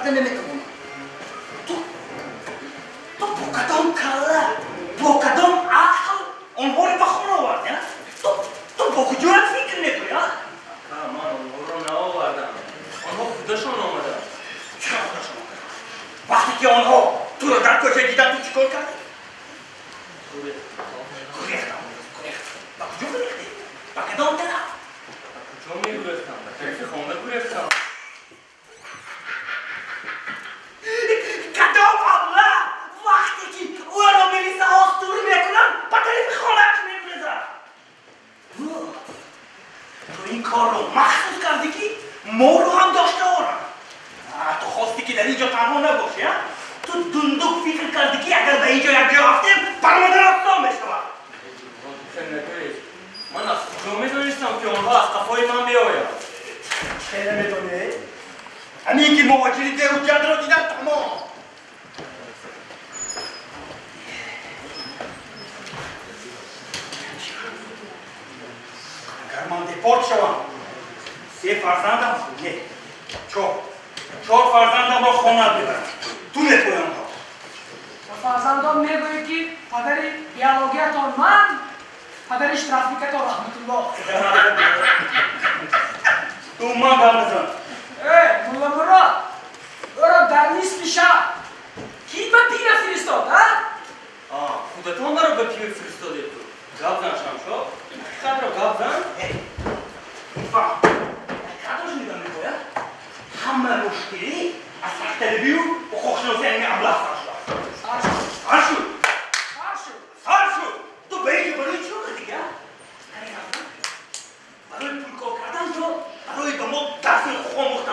وقت نمیتونم تو با کدام کله با کدام عقل اونها رو به خون آوردی تو با کجا فکر نکنی من اونها رو نآوردم آنها خودشون آمدن چرا خودشون آمدن؟ وقتی که آنها تو رو در کجا دیدن تو چیکار کردی؟ گریختم با کجا گریختی؟ با کدام طرف؟ کجا میگریختم؟ به طرف خانه گریختم کدام ابله وقتی که او را میلیسه آستوری میکنن به طرف خانهش میگریزن تو این کار رو مخصوص کردی که ما رو هم داشته آرم تو خواستی که در اینجا تنها نباشی تو دندوق فکر کردی که اگر به اینجا یک جا رفتیم برمادر اصلا میشنم من از کجا میدونستم که آنها از قفای من بیاید چه نمیدونی؟ همین که مواجهی ده و جد را دیدن تمام اگر من دپارت شوم 3 فرزندم نه 4 فرزندم را خانه ببرم تو نپویم ها فرزندان میگوید که پدر بیالوگیتان من پدرش ترافیکتان رحمت الله تو من گم بزن ملا مراد او را در نصف شب کی به پیر فرستاد خودتان مرا به پیر فرستاده تو گپ زن شمشاد حقیقت را گپ زن فهم حقیقتش میدم میگوید همه مشکلی از تختلبی و خوشناسی این ابله سر شد تو به اینجا برای چی رو دیگه؟ برای پول کار کردن تو برای به ما درس خوب آموختن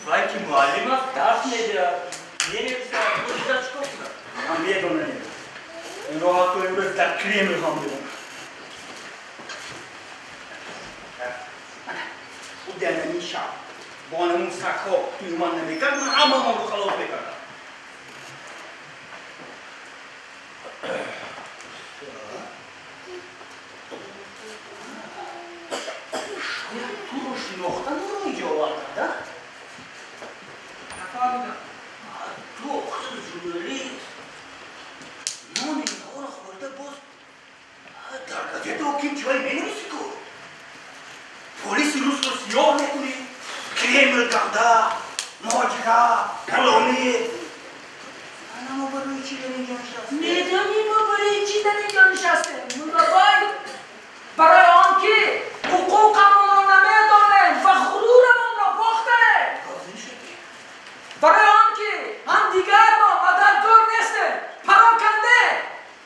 وای که معلم است درس میده نمی‌فهمم خودت چیکار کنم من میدونم این راحت تو امروز در کریم میخوام بیرون خود در نمی شب بانمون سکها توی من نمیکرد من همه هم رو خلاف بکردم شاید تو رو شناختن رو اینجا آوردن نفهمیدم تو خود جوری نام اینها رو خورده باز در گذشته حکیم چای مینویسی کن پلیس روز رو سیاه میکنی کریمل گرده ماجرا کلامی اما برای چی در اینجا نشسته؟ میدونی ما برای چی در اینجا نشستیم ملا باید برای آنکه حقوقمون را نمیدانیم و غرورمون را باختیم برای آنکه هم دیگر ما مددگار نیستیم پراکنده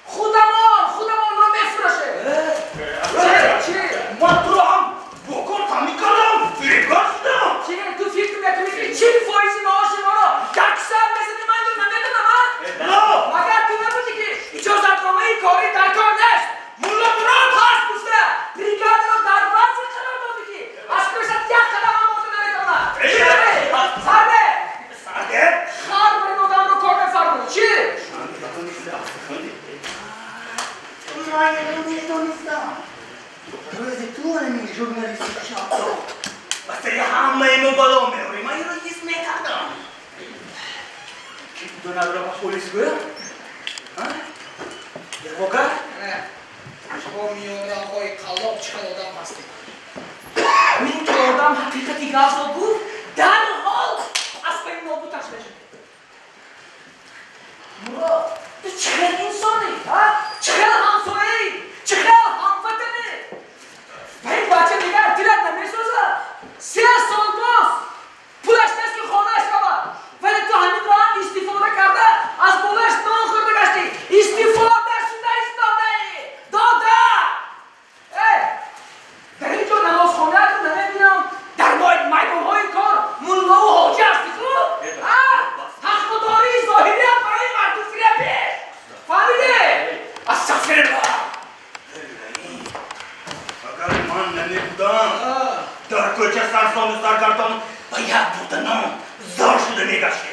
خودمان را میفروشیم چی؟ من تو رو هم بکن تمی کردم فریبگاه شدم چی؟ تو فکر میکنی که چی فایزی معاش ما را یک سر میزنی من رو نمیدونم نه مگر تو نبودی که اجازتنامه کاری در کار نیست ملا مراد هست گفته بریگاد را در وضع قرار دادی که از پیشت یک قدم هم آمده نمیتونه سرده خر برین آدم رو کار نفرمونه چی؟ من نمیدونستم روز تو همین ژورنالیستی شب بسته همه اینو بالا میاری من این رو حس میکردم کی دو نداره با پولیس گویا؟ یه واقع؟ نه با میونه آقای قلاب چقدر آدم هستی همین که آدم حقیقتی گفت و گفت در حال از بین نابودش نشد مراد تو چقدر انسانی چقدر همسایی چقدر هموطنی و این بچه دیگر دیرت نمیسوزه 3 سال باز پولش نیست که خانهش رود ولی تو همین را هم استفاده کرده از بالش نان خورده گشتی استفاده شده ایستاده ای داده در اینجا نماز خانه رو نمیبینم در میدانهای کار ملا و حاجی هستی تو حق داری ظاهری هم برای مردم فریبی فهمیدی؟ استغفرالله اگر من نمیبودم در کوچه سرسان و سرگردان با یک بودنم زار شده میگشتی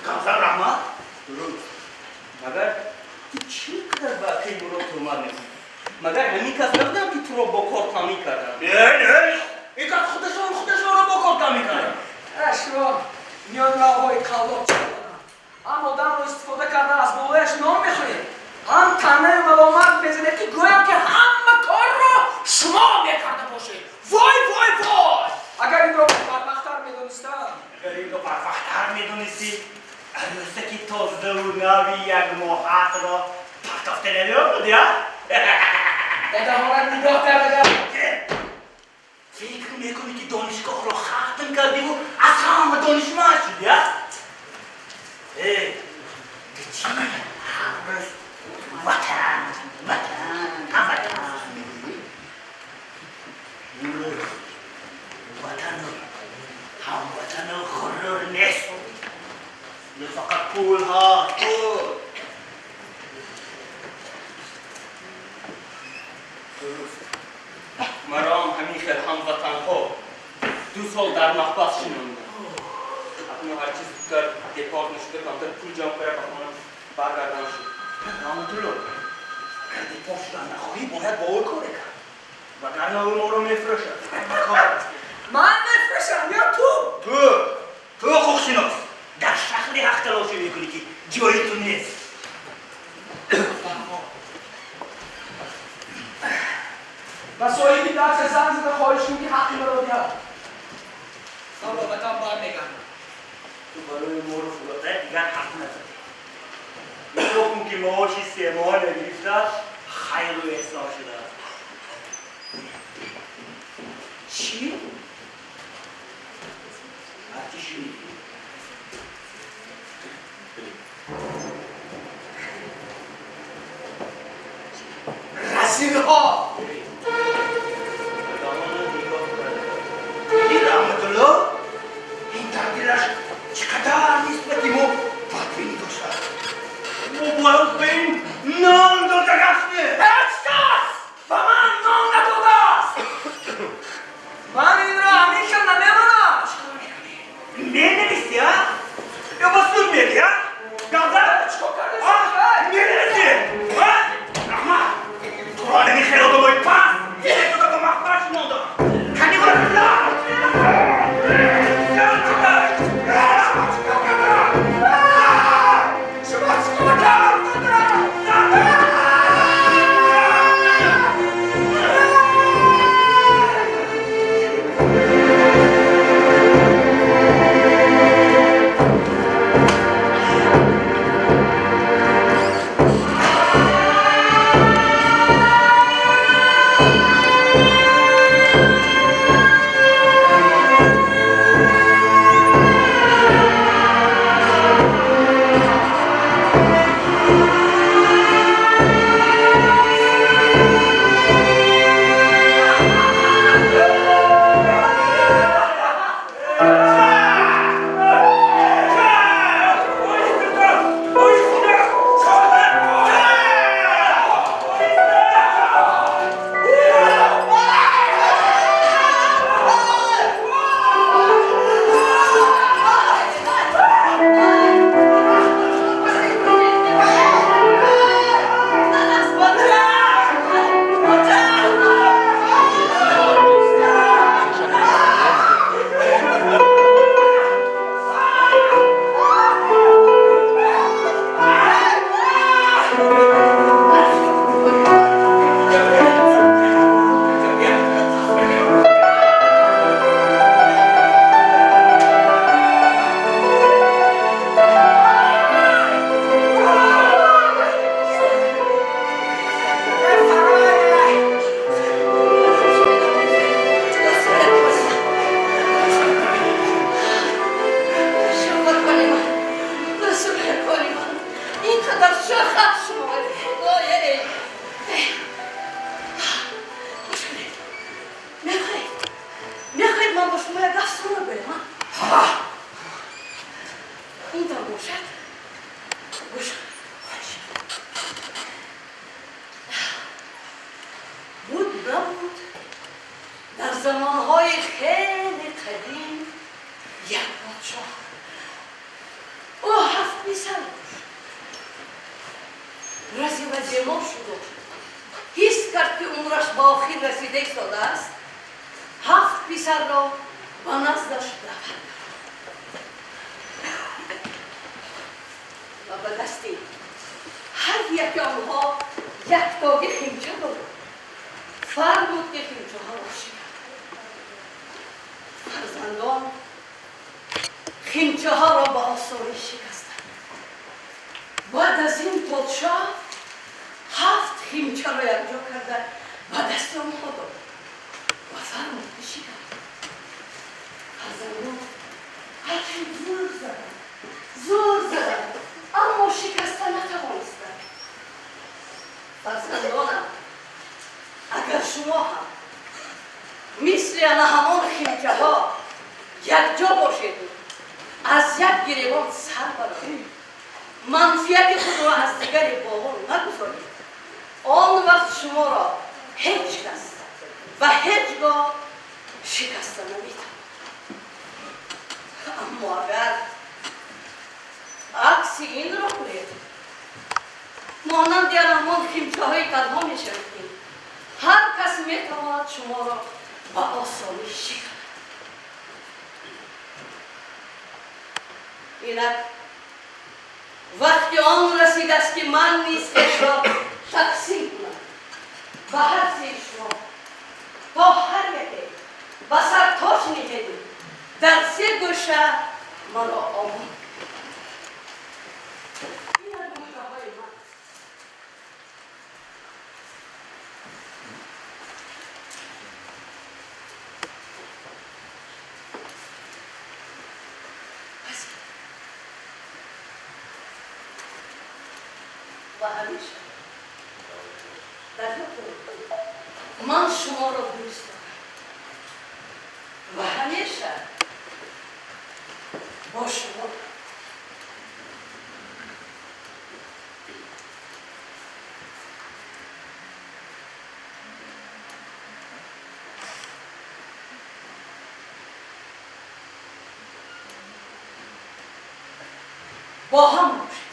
کمزر رحمت؟ درست مگر تو چقدر واقعی برو ترمار نیستی مگر همین کس نبودم که تو رو با کار تامی کردم نه این کس خودشون رو با کار کمی کردم اشرا میان راههای قلاب چه کنم هم آدم رو استفاده کرده از بولهش نام میخوره هم تنه ملامت بزنه که گویا که همه کار رو شما میکرده باشه وای وای وای اگر این رو بربختر میدونستم اگر این رو بربختر میدونستی عروسکی تازه و نوی یک ماهت را پرتافته نمیاد بودی ها؟ به دهانت نگاه کرده فکر میکنی که دانشگاه رو ختم کردی و از همه دانشمند شدی ها؟ چی؟ هر روز وطن هموطن غرور نیست یه فقط پول ها مرام همین خیلی هموطن ها 2 سال در محبس شنوندم اکنون هرچی زودتر دپارت نشده کمتر پول جمع کنه بخونم برگردن شد رحمتالله اگر دپارت شدن نخواهی باید با او کار کرد وگرنه او ما رو میفرشد من میفرشم یا تو خوششناس در شهری حق تلاشی میکنی که جایی تو نیست و صاحبی درس زن زده خواهش کن که حقی مرا بیاد تا رابطم برمیگردم تو برای ما رو فرصت دیگر حق نداری میگفتم که معاشی 3 ماه نگرفته خیر و احسان شده چی؟ هرچی شنیدی رسیل ها دیدی رحمتالله این تقدیرش چقدر نسبتی ما بدبینی داشته ما باید به این نام داده رفته هیچ کس به من نام نداده است من این را همیشه نمیمانم نمی‌نویسی ها؟ یا با سود میگی ها؟ گازه؟ چیکار کرده؟ نمی‌نویسی ها؟ احمد تو را نمی‌خیلی تو باید پس یه تو که مخبرش نادم کنی باید لا شما چیکار کردید؟ زمانهای خیلی قدیم یک پادشاه او 7 پسر داشت. رازی و جمال شد و حس کرد که عمرش به آخر رسیده ایستاده است. 7 پسر را به نزدش دعوت کرد. و به دستی هر یک آنها یک تاگ خیمچه بود. فرمود که خیمچه ها را شکست. فرزندان خیمچه ها را به آسانی شکستند. بعد از این پادشاه 7 خیمچه را یکجا کرده به دست آنها داد و فرمود که شکست. فرزندان هرچند زور زدند اما شکسته نتوانستند. فرزندانم اگر شما هم مثل همان خیمچه ها یکجا باشید از یک گریبان سر برآورید، منفیت خود را از دیگری باور نگذارید، آن وقت شما را هیچ کس و هیچگاه شکسته نمی‌تواند. اما اگر عکس این را کنید، مانند همان خیمچه های تنها می‌شوید، هر کس می‌تواند شما را به آسانی شکست. اینک وقتی آن رسید است که من نیز اش را تقسیم کنم به هر سه شما تا هر یکی به سر تاج نهیدیم در 3 گوشه مرا آمد. این گوشه های من. و همیشه در من شما را دوست دارم و همیشه با شما با هم باشید.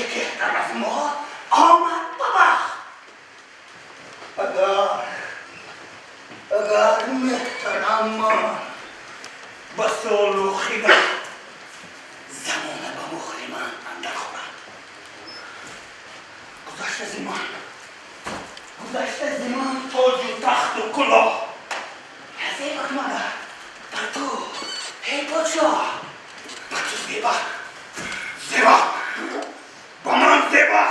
که از ما آمد بابا. اگر محترم با سول و خیبت زمانه با مخری من اندر خورد. گذشته زمان تاج و تخت و کلاه هزیمت مادر بر تو ای پادشاه بر تو زیبا با من زیبا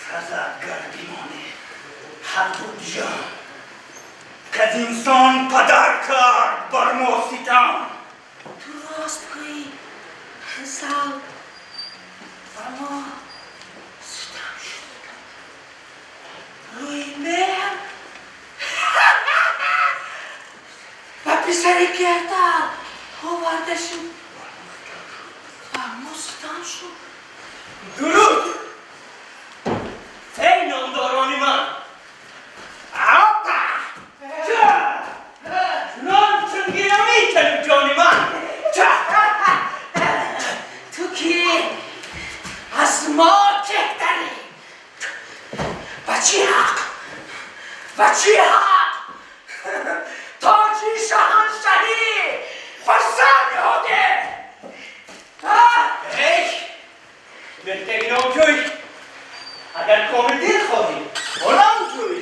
سزا گردیمانه هر دو جان که از انسان پدر کرد بر ما ستم. تو راست گویی حساب بر ما ستم شد. روی مهر و پسری گردن آورده شد بر ما ستم شد. درود ای نامداران من. جنان چون گیرمی کنیم جان من. تو کی از ما کهتری و چی حق تاجی شاهنشاهی بر سر نهاده. ای بهترین آمجوی اگر کامل دل خواهی بلند جوی.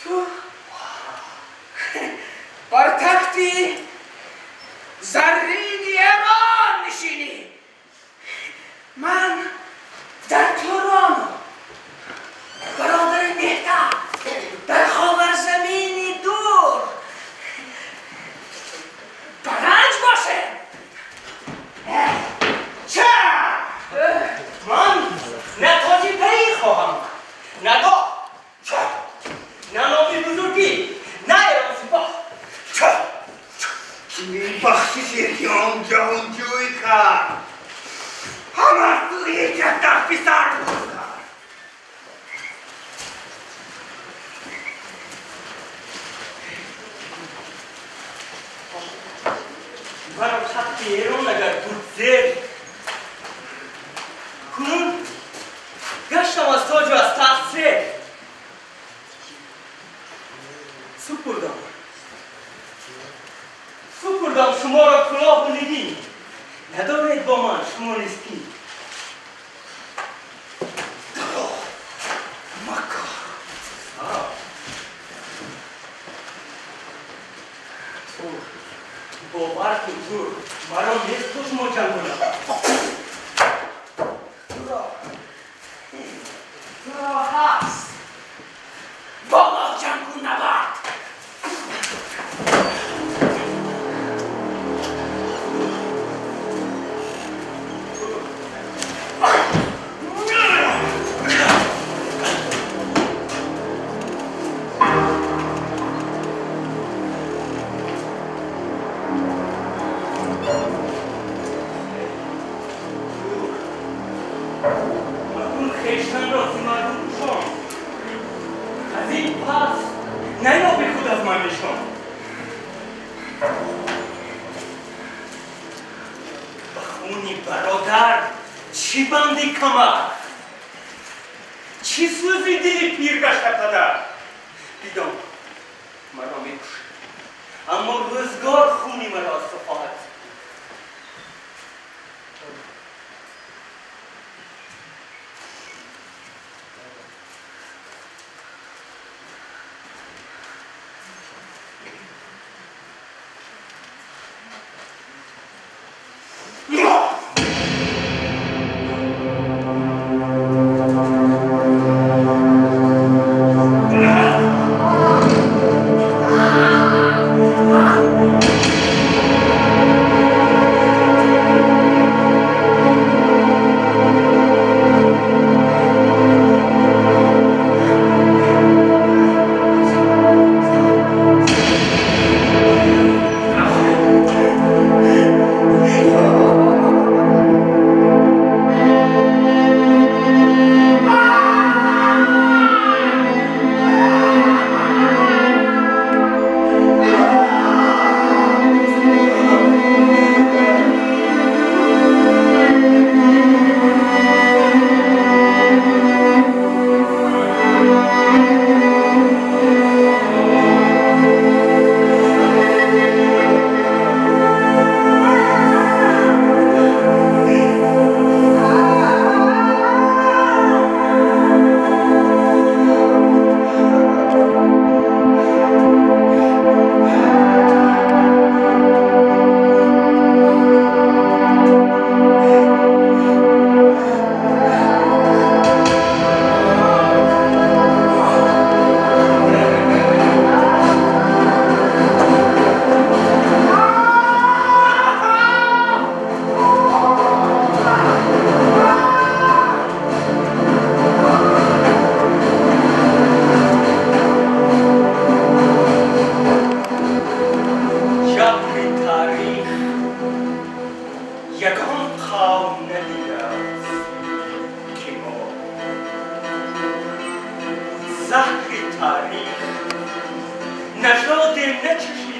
تو بر تختی زرینی ایران نشینی. من در توران برادر مهتر در خاور زمینی دور برنج باشه. چه؟ من نه تاجی پی خواهم نه گاه نه نامی بزرگی نه ایران سپاه. این بخششی که آنجا جوی کرد همه توی جدر پسر بود کرد. مرا تخت ایران اگر بود زیر کنون گشتم از تاج و از تخت زیر سپردم شما را کلاه و نگین ندارید با من شما نیستی. باور کن تو مرا نیست تو شما جنگ کنم. تو را هست با ما جنگون نبرد. خیشتن را زمردون پوشان از این پس نیابی خود از من نشان. بخونی برادر چی بندی کمر چی سوزی دلی پیر گشته پدر. دیدم مرا میکشد اما روزگار خونی مرا از تو خواهد.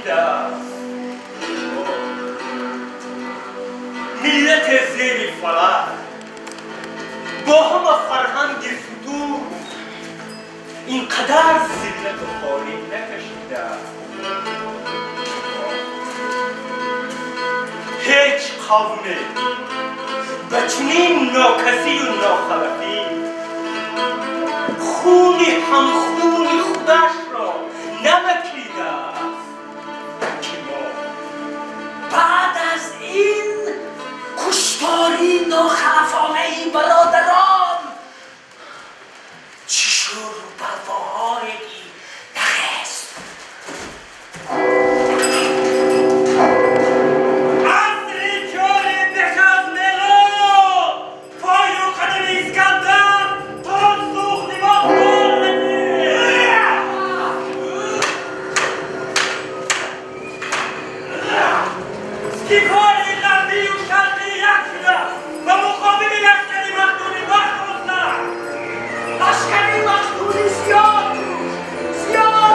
کشیده است. ملت زیر فلک با همه فرهنگ صدور اینقدر ذلت و خواری نکشیده است. هیچ قومی به چنین ناکسی و ناخلفی خون خودش را نمکیده است که ما بعد از این کشتاری ناخلفانه ای برادران چی شور و پرواهایی نخست عصر جاری بش از نگاه پای و قدم اسکندر تا سوخت ما سکیفاری غربی و شرقی یک شده و مقابل لشکری مخدونی برخواستند. لشکری مخدونی زیاد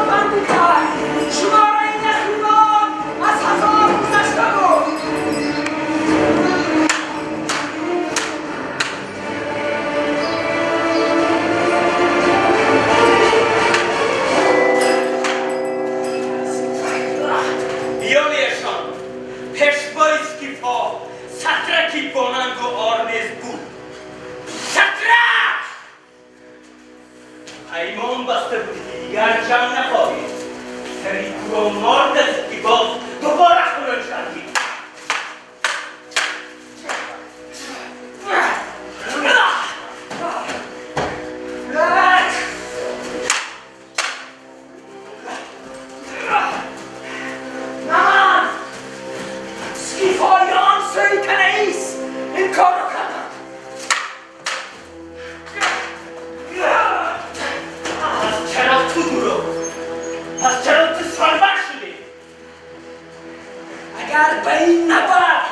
بندی کرد شماره نخیبان از 1000 گذشته بود. بیالیشان پشتبای اسکیفا سترکی بانند و آرمیز بود. سترک! پیمان بسته بودی که دیگر جمع نخواهید. سری تو را مارد است که باز دوباره خلال شدید. نه سکیفایان سوی کنیس این کار رو کردن. پس چرا تو دورو؟ پس چرا تو سالبر شدی؟ اگر به این نبرد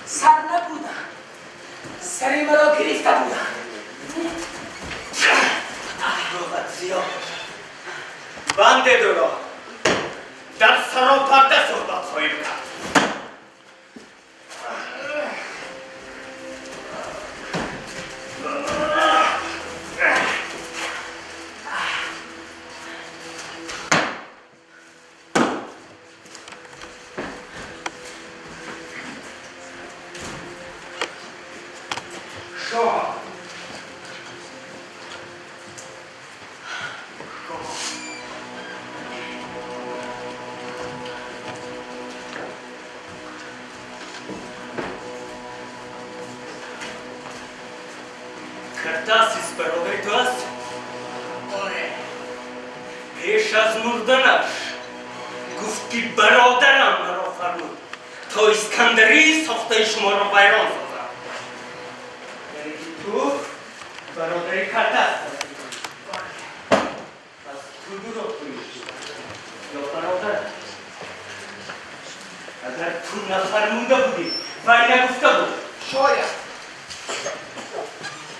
سر نبودن سری مرا گرفته بودن. احراقت زیاد بنده دورو در سراپرده صحبت خواهیم کرد. شاه کرتاسیس برادر تو است؟ آره پیش از مردنش گفتی برادرم مرا فرمود تا اسکندری ساخته شما را ویران سازم. یعنی که تو برادر کرتاس هستی. پس تو دروغ میگویی یا برادر؟ اگر تو نفرموده بودی وی نگفته بود. شاید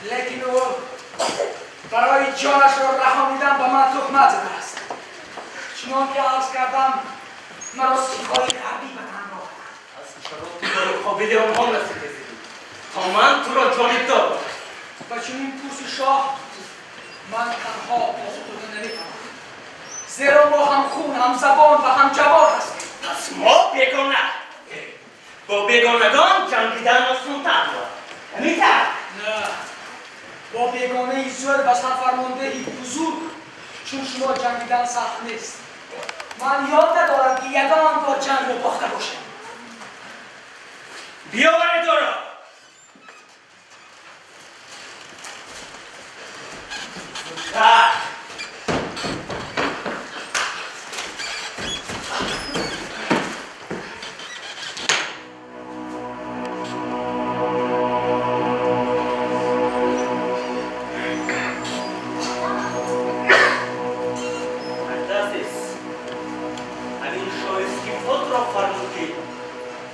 لیکن او برای جانش را رهانیدن به من تهمت زده است. چنان که عرض کردم مرا سکیفای غربی به تن آوردند. از چرا تو را قابل آنها نستیزی تا من تو را جانب دارم. و چنین پوست شاه من تنها پاسخ داده نمیتوانم، زیرا ما هم خون هم زبان و هم جوار هستیم. پس ما بیگانه با بیگانگان جنگیدن آسان‌تر بود. نمی‌تر؟ نه، با بیگانه زور و سرفرمانده بزرگ چون شما جنگیدن سخت نیست. من یاد ندارم که یگان با جنگ رو باخته باشم. بیاور دارا. زودتر.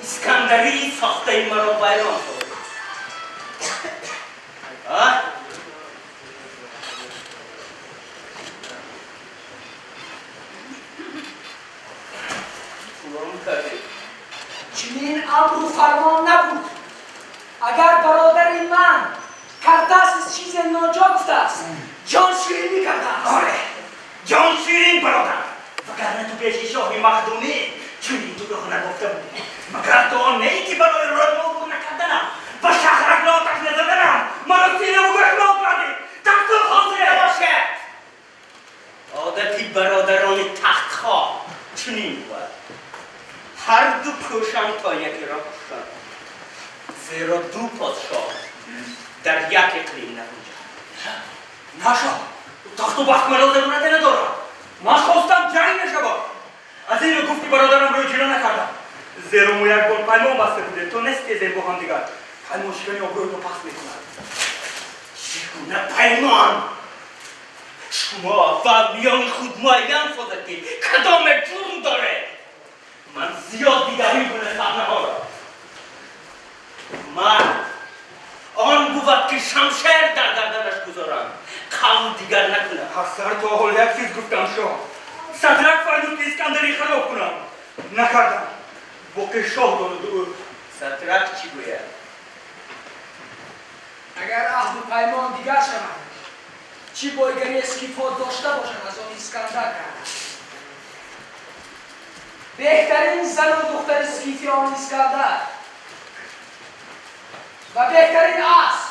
اسکندری ساخته مرا ویران ساخت. چنین امر و فرمان نبود. اگر برادر من کرده است چیز ناجا گفته است، جان شیرینی کرده است. آره، جان شیرین برادر. وگرنه تو پیش شاه مخدومی چنین دروغ نگفته بودی. مگر تو آن نیی که برای رد عبور نکردنم و شهرک را آتش نزدنم مرا سینه و گرفتار کردی. تخت حاضر باشد. عادتی برادران تختخواه چنین بود. هر دو کوشند تا یکی را کشند. زیرا دو پادشاه در یک اقلیم نبودند. نه شاه، تخت و بخت مرا ضرورت ندارد. من خواستم جنگ نشود. از این رو گفتی برادرم رو جلو نکردم. زیرا مو یک بار پیمان بسته بوده تو نستی زیر با هم دیگر پیمان شکنی آبروی تو پس میکند. چگونه پیمان؟ شما و میان خود معین سازد که کدام جرم داره. من زیاد دیدم این گونه صحنه ها را. من آن بود که شمشیر در گردنش گذارم قول دیگر نکنم. هر تا حال یک چیز گفتم شاه. صدرک فرمود که اسکندری خراب کنم. نکردم. با که شاه داند او. صدرک چی گوید؟ اگر عهد و پیمان دیگر شود، چی بایگری اسکیفا داشته باشد از آن اسکندر کرد. بهترین زن و دختر اسکیفی آن اسکندر و بهترین اسب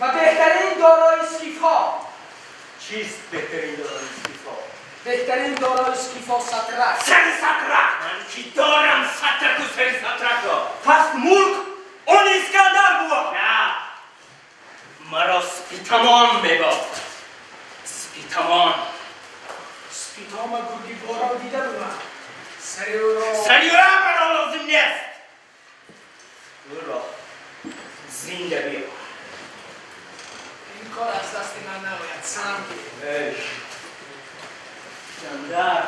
و بهترین دارای اسکیفا. چیست بهترین دارای اسکیفا؟ بهترین دارای اسکیفا صدرک. سر صدرک! من کی دارم صدرک و سر صدرک را؟ پس ملک اون اسکندر بود. نه، مرا سپیتمان بباد. سپیتمان سپیتام گرگی بارا دیده بودم. سری او را سریورا برا لازم نیست. او را زنده بیار. این کار از دست من نباید سنگ. اسکندر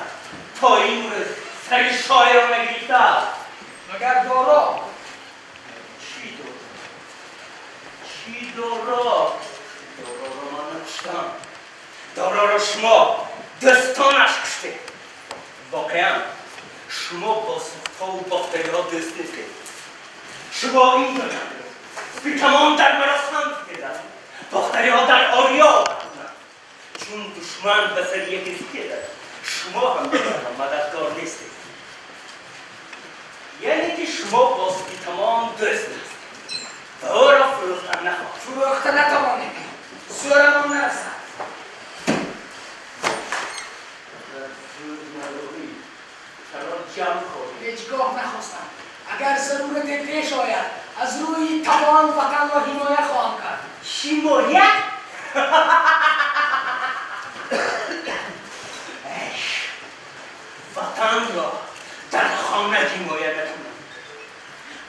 تا این روز سری شاه را نگرفته است. مگر دارا چی دارا؟ چی دارا؟ دارا را من نکشتم. دارا را شما دستانش کشته. واقعا شما با سوختا و باختری ها دست نیستید. شما این دارید. سپیتمان در مراسم دیدن. باختری ها در آریا بکنند. چون دشمن به سر یک اسکی دارد. شما هم مددگار نیستید. یعنی که شما با سپیتمان دست نیستید. و او را فروختن نخواهد. فروخته نتوانیم. سورمان نرسد. هیچگاه نخواستم. اگر ضرورت پیش آید از روی توان وطن را حمایت خواهم کرد. حمایت؟ وطن را در خانه حمایت نکنم.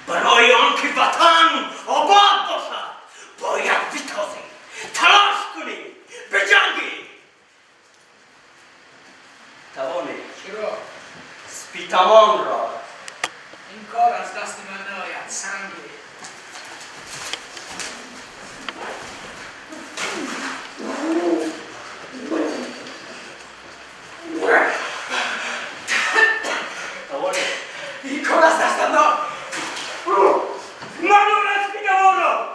برای آنکه وطن آباد باشد باید بتازی، تلاش کنی، بجنگی. توانی چرا؟ سپیتمان را این کار از دست من نآید سنگی. توانی این کار از دستم نآید. منو اسکیفا را.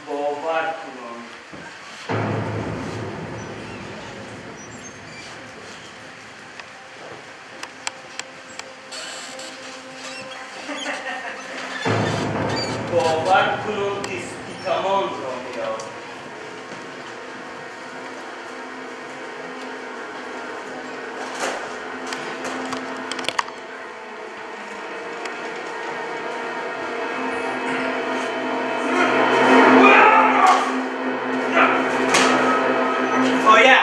باور کنم باور کنم که سپیتمان را میاد. کفایت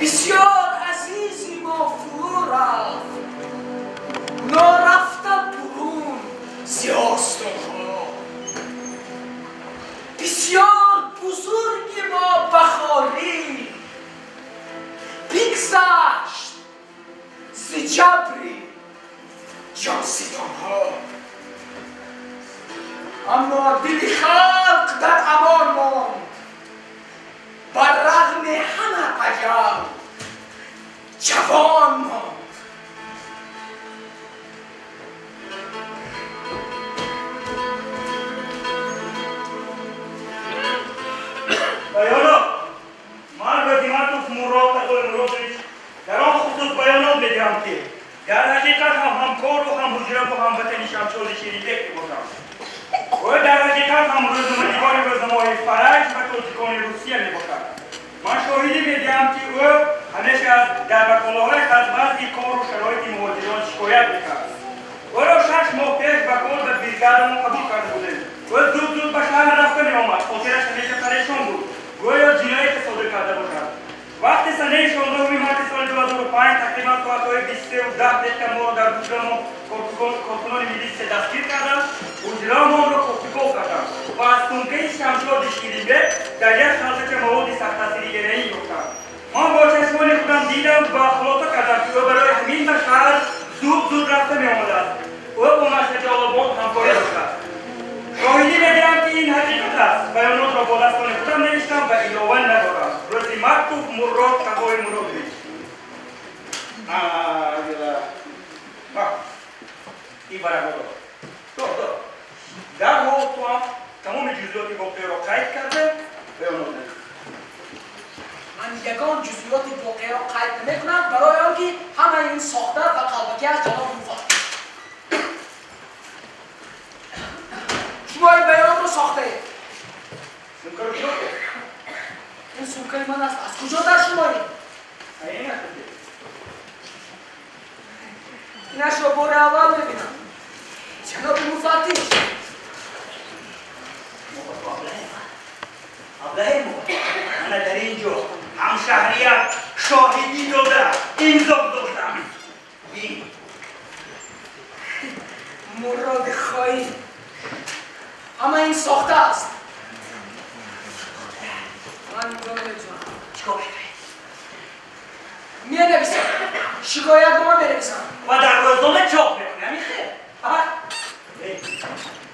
بسیار عزیزی ما فرو رفت نارفته برون زیاستانها بسیار بزرگی ما بخاری بگذشت ز جبری جانستانها اما دل خلق در امان ماند بر رغم همه اجل جوان ماند بیانات من به دیمتوف مراد تقول مرادش در آن خصوص بیانات میدهم که در حقیقت هم همکار و هم حجرم و هم وطنی شمشاد شیریبک بودم و در حقیقت هم روزنامه‌نگار روزنامه‌های فرنگ و توتیکان روسیه میباشد. من شاهدی میدهم که او همیشه از در وکاله‌های خدمت کار و شرایط مهاجران شکایت میکرد. او را 6 ماه پیش به کار به بریگادمان قبول کرده بودیم. او زود به شهر رفته میآمد. خاطرش همیشه پریشان بود. گویا جنایت صادر کرده باشد. وقتی سنه 16 مارس سال 2005 تقریبا ساعت‌های 23:10 ما را در بودجه کارکنان میلیس دستگیر کردند. اجرام را کفتگاه کردند و از سمکه شمشاد شیریبک در یک شازده مواد سخت تاثیری گره‌ای یافتند. من با چشمان خودم دیدم و خلاصه کردم که او برای همین به شهر زود رفته می‌آمده است. او با نشر جلال‌آباد همکاری داشت. شاهدی می‌دهم که این حقیقت است. بیانات را با دستان خودم نوشتم و علاوه ندارم. روزی مکتوب مراد تقوی مراد بید. این برای در حال تو هم تمام جزئیات واقعه را قید کرده بیانات نوشتم. من یگان جزئیات واقعه را قید نمی‌کنم برای آنکه همه این ساخته و قلبکی از جناب مفتش شما این بیان رو ساخته اید سمکه رو کجا بود؟ این سمکه من است از کجا در شما این؟ این است اینش را بار اول ببینم جناب مفتش ابله من در اینجا همشهریت شاهدی داده امضا دادم. این مراد خواهی اما این ساخته است من اینجا نمیتونم چیکار می‌کنی؟ می‌نویسم شکایت نامه بنویسم و در روزنامه چاپ می‌کنی همین خیر.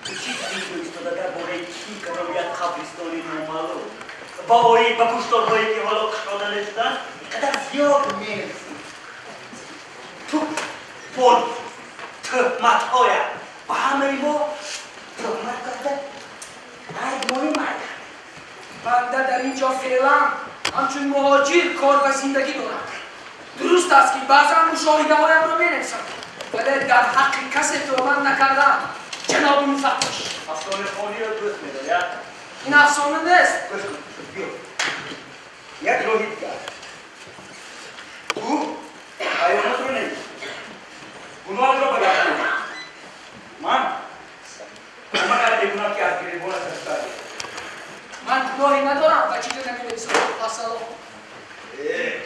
تو چی اینجا ایستاده درباره کی که رویت قبرستانی نامعلوم با کشتارهایی که حالا کشاده نشدن اینقدر زیاد می‌نویسی. تو پول تهمت‌هایت و همه ما تهمت کرده ای مرد بنده در اینجا فعلا همچون مهاجر کار و زندگی دارم درست است که بعضا مشاهده هایم را می‌نویسم ولی در حق کسی تهمت نکردم جناب مفتش افسانه خوانی را دوست می‌داری؟ این افسانه نیست گوش کن بیا یک راهی دیگر تو بیانات رو نویس گناه را بگردان من کرده گناه که از گریبان است من گناهی ندارم و چیزی نمی‌نویسم اصلا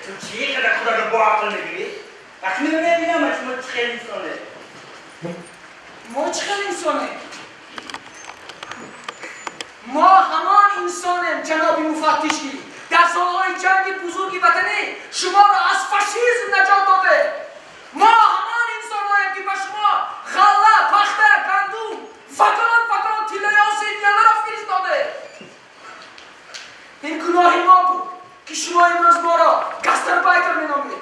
تو چی که در خدا رو با عقل نگیری؟ وقتی نمی‌بینم از ما چه خیلی انسانه ما چه خیلی انسانه ما همان انسانیم جناب مفتشی در سالهای جنگ بزرگ وطنی شما را از فاشیسم نجات داده ما همان انسانهاییم که به شما غله، پخته، گندم فکان تیله آسیبیانه را فرستاده این گناهی ما بود که شما امروز ما را گستربایتر می‌نامید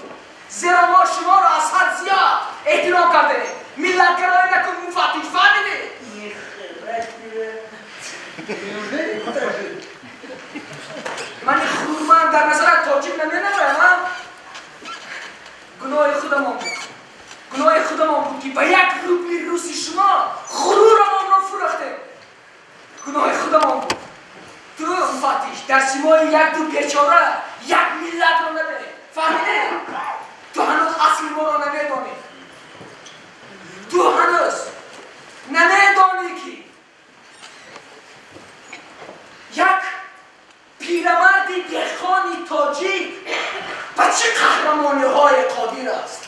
زیرا ما شما را از حد زیاد احترام کرده ملت‌گرایی نکن مفتش فهمیدی؟ من خودم در نظر تاجیک نمی‌نمایم گناه خودمان بود که به یک روبل روسی شما غرورمان را فرخته گناه خودمان بود تو مفتش در سیمای یک دو بیچاره یک ملت را نبینی فهمیدی؟ تو هنوز اصل ما را نمیدانی تو هنوز نمیدانی که یک پیرمرد دهقانی تاجیک و چه قهرمانی های قادر است.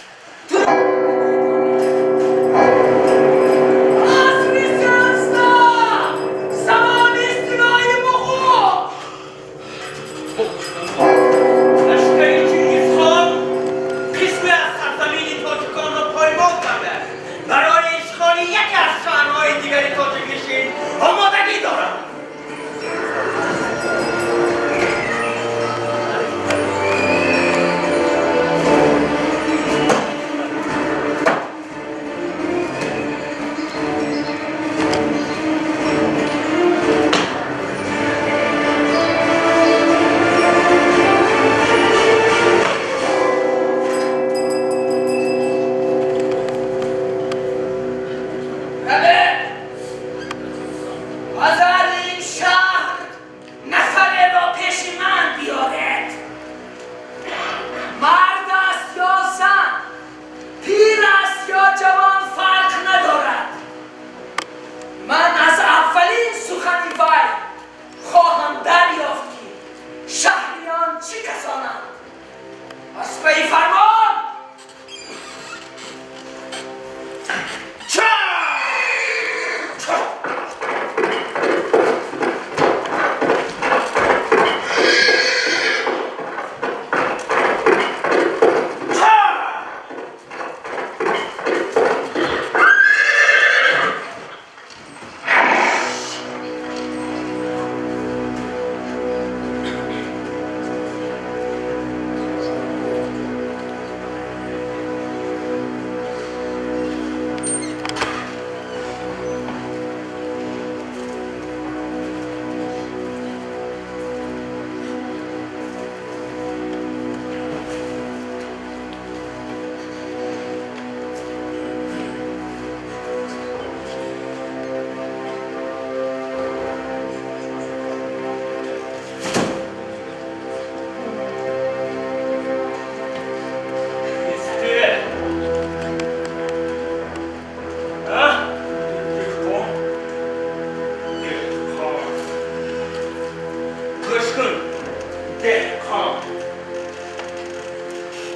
تو لشکر چنگیزخان قسمی از سرزمین تاجیکان را پایمال کرده برای اشغال یکی از شهرهای دیگری تاجیکستان آمادگی دارد.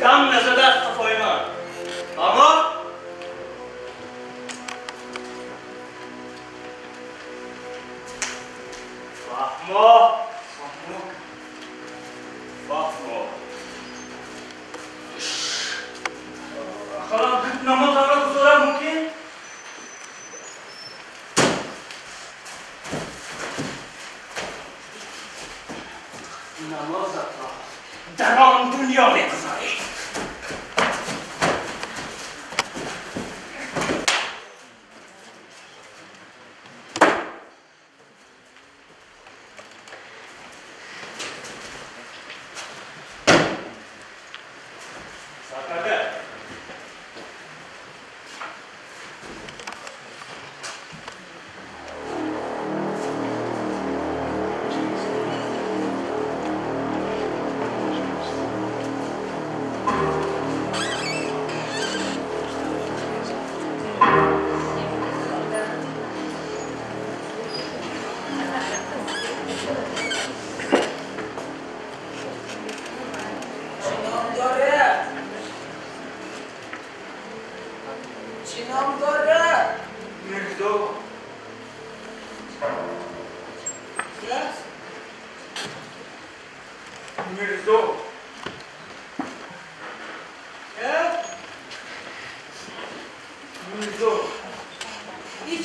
دم نزده از قفای من، اما فهمو خلاص نماز را گذارم ممکن؟ نمازت را در آن دنیا بگذاری.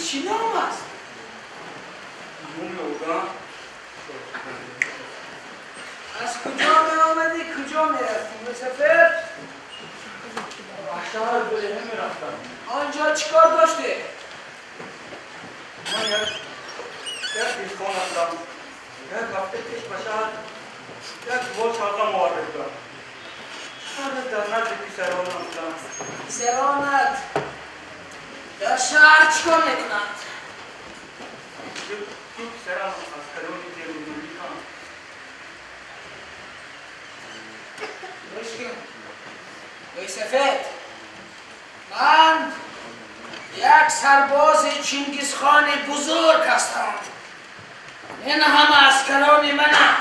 چی نام است؟ از کجا می آمدی؟ کجا می رفتی؟ مسافر؟ شهر بله می رفتم. آنجا چیکار داشتی؟ من یک دیسکان هستم. یک هفته پیش به شهر یک بار شاقه معرف دارم. شهر در نزد پیسران هستم. پیسرانت در شهر چیکار میکنند؟ تو پیسران از کلونی دیروزی کنم. بشکن دوی سفید، من یک سرباز چنگیزخان بزرگ هستم. این همه اسکران منند.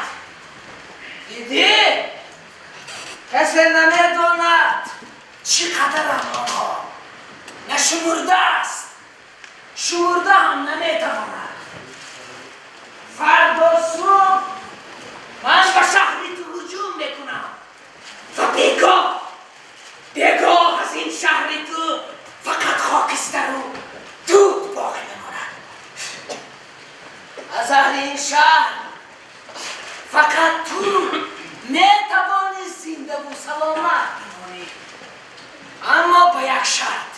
دیدی؟ کسی نمیداند چقدر آنها نشمرده است، شمرده هم نمیتواند. فردا صبح من به شهری تو هجوم میکنم و بیگاه از این شهری تو فقط خاکستر و دود باقی میماند. از اهل این شهر فقط تو میتوانی زنده و سلامت بمانی، اما با یک شرط.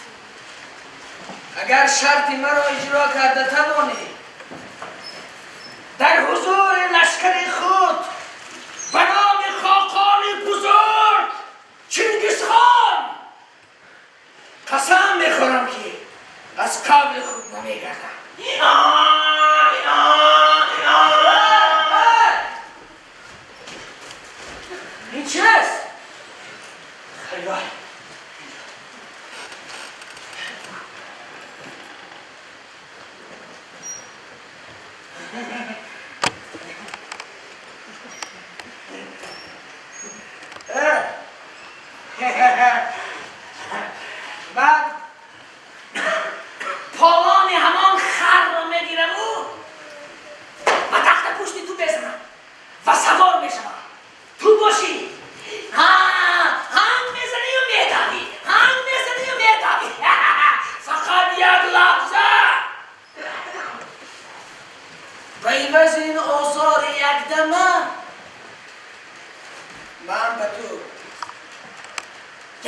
اگر شرط مرا اجرا کرده توانی در حضور لشکر خود به نام خاقان بزرگ چنگیز خان قسم میخورم که از قبل خود نمیگردم. این چیست؟ خیلی من پالان همان خر را میگیرم و تخت پشت تو بزنم و سوار میشم. تو باشی هنگ میزنی و میدوی، هنگ میزنی و میدوی. فقط یک لحظه به عوض این آزار یک دمه من به تو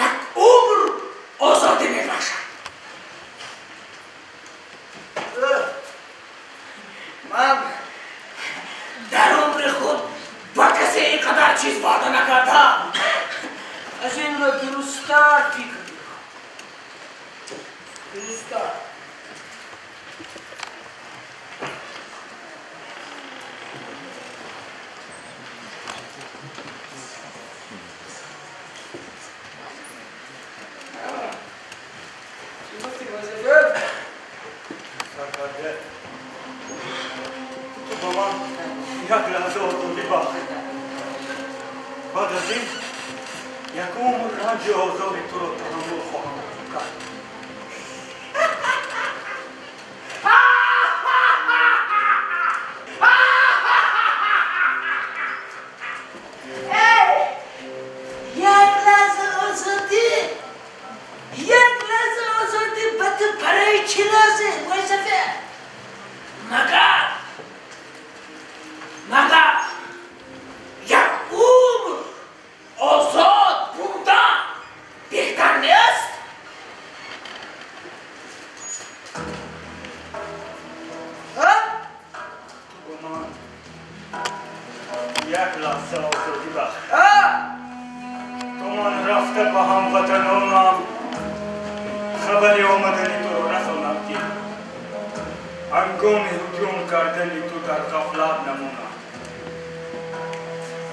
یک عمر آزاده میبخشم. من در عمر خود با کسی اینقدر چیز وعده نکردم. از این را درست‌تر فکر میکنم. درست‌تر. سرکرده تو با من یک لحظه آزادی بخش. بعد از این یک عمر رنج آزادی تو را تحمل خواهم کرد. چی لازم؟ وای سفر مگر یک عمر آزاد بودن بهتر نیست؟ با من یک لحظه آزادی بخش. تو من رفته به هموطنانم خبری آمدنی تو را رسانم که هنگام هجوم کردنی تو در غفلت نمونم.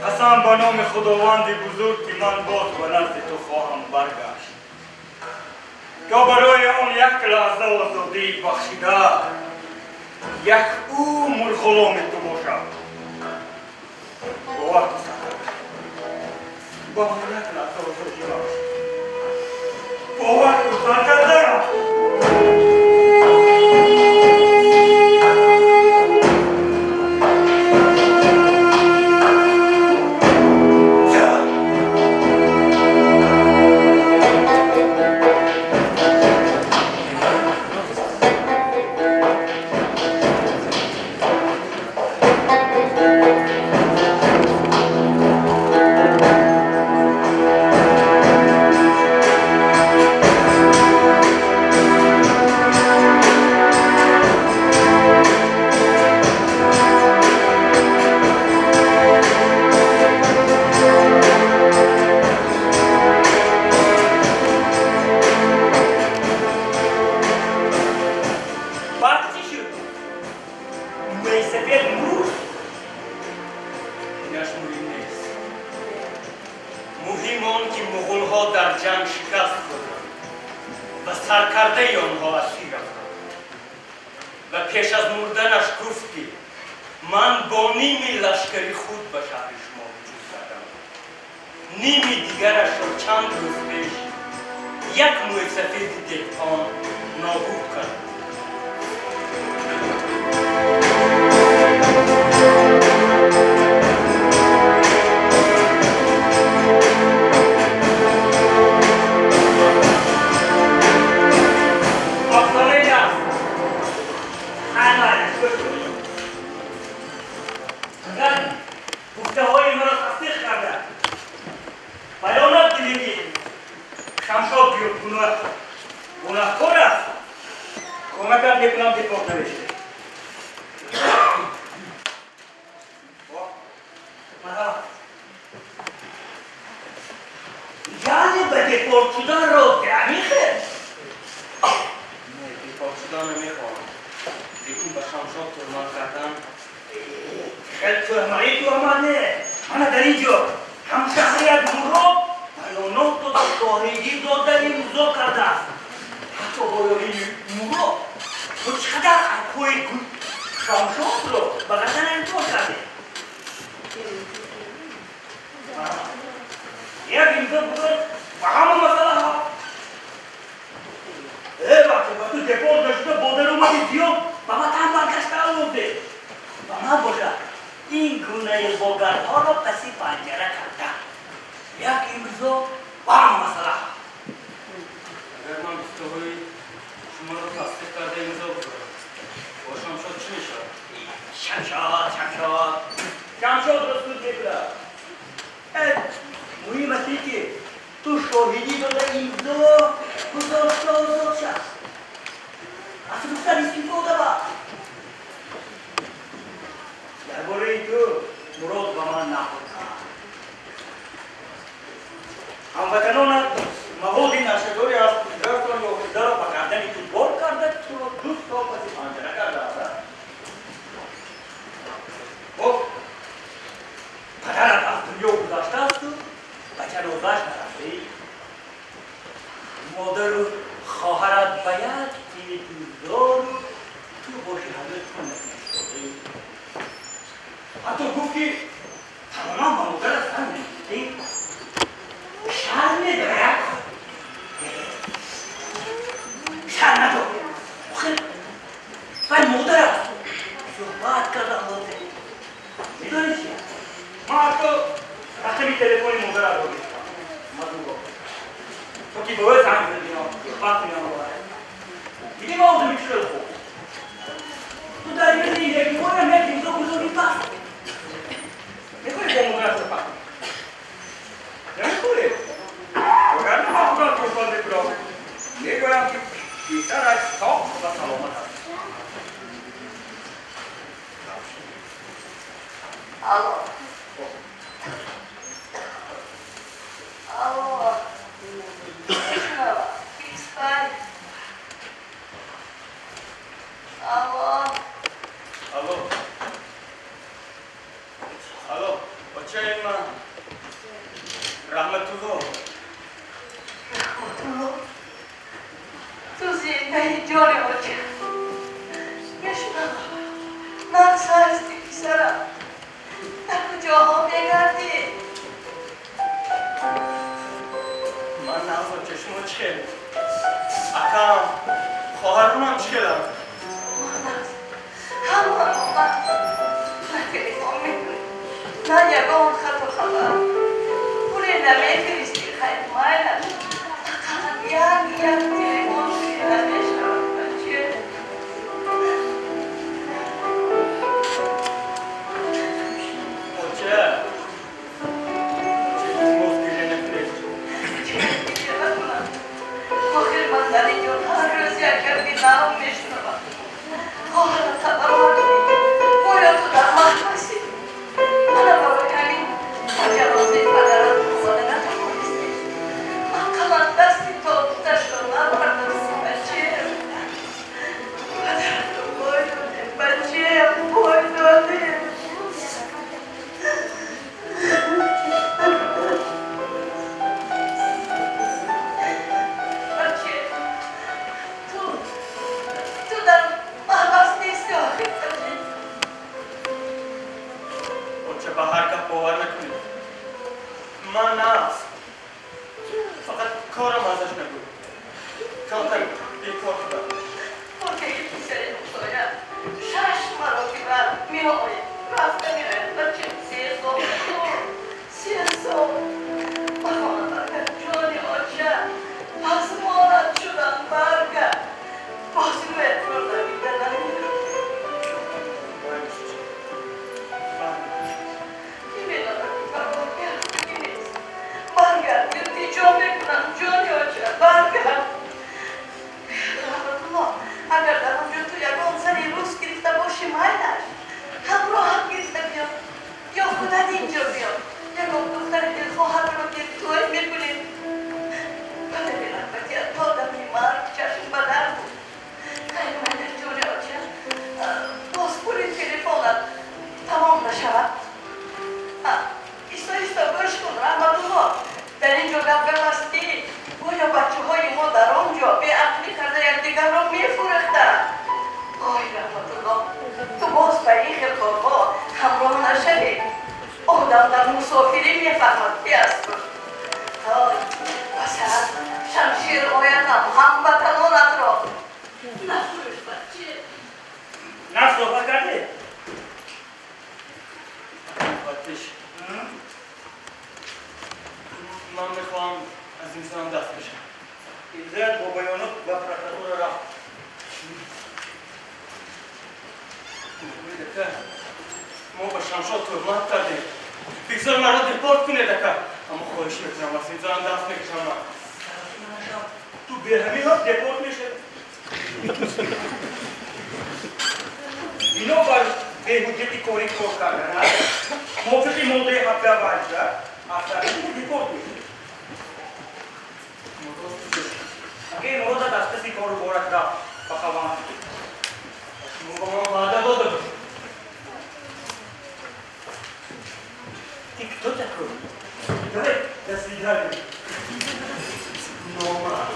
قسم به نام خداوند بزرگ که من باز به نزد تو خواهم برگشت تا برای آن یک لحظه آزادی بخشیده یک عمر غلام تو باشم. باور کن سرکرده، با من یک لحظه آزادی بخش. باور کن سرکرده. نیمی دیگرش را چند روز پیش یک موی سفید دهقان نابود کرد. من نه فقط کارم ازش نگو کمتر بیکار بودم اوکی سر نوزایم 6 مرتبه می‌آید رفته می‌آید بچه 3 سال 3 سال بخواهد جانی آچه پس مانت شدن برگرد بازی رو اعتبار نمی‌دن برگرد التجا میکنم جانی آچه برگرد رحمت الله اگر در اونجا تو یکان زنی روز گرفته باشی مایلش همراه هم گرفته بیام یا خودت اینجا بیام یکان دختر دلخواهر رو که توی میکنیم بله بیرم بکر تا دمی مرگ چشم بدر بود خیلی مایلش جانی آچه باز پولی تلفونت تمام نشود ایستا گوش کن رحمت الله در اینجا گپ بستی گویا بچه های ما در آنجا به عقلی کرده یکدیگر را میفروختند آی رحمت الله تو باز به این خلقها همراه نشوی آدم در مسافری میفهمد که است آی مثلا شمشیر آیدم هموطنانت را نفروش بچه نه صحبت کرده آتش من میخوام از این زن دست بشم ایزد با بیانات و پرکراتور رفت دکه ما با شمشاد تهمت کردیم بگذار مرا دپارت کنه دکه اما خواهش میکنم از این زن دست میکشم من تو به همین ها دپارت میشه اینو بر بهوجتی کوری کار کردن موفقی موضوع حبه باشه اصلا دپارت میشه اگه موضوع دست کسی کارو بارد را بخوام موقع ما وعده داده بود تیک تو تکرو دوه دستی داری نوما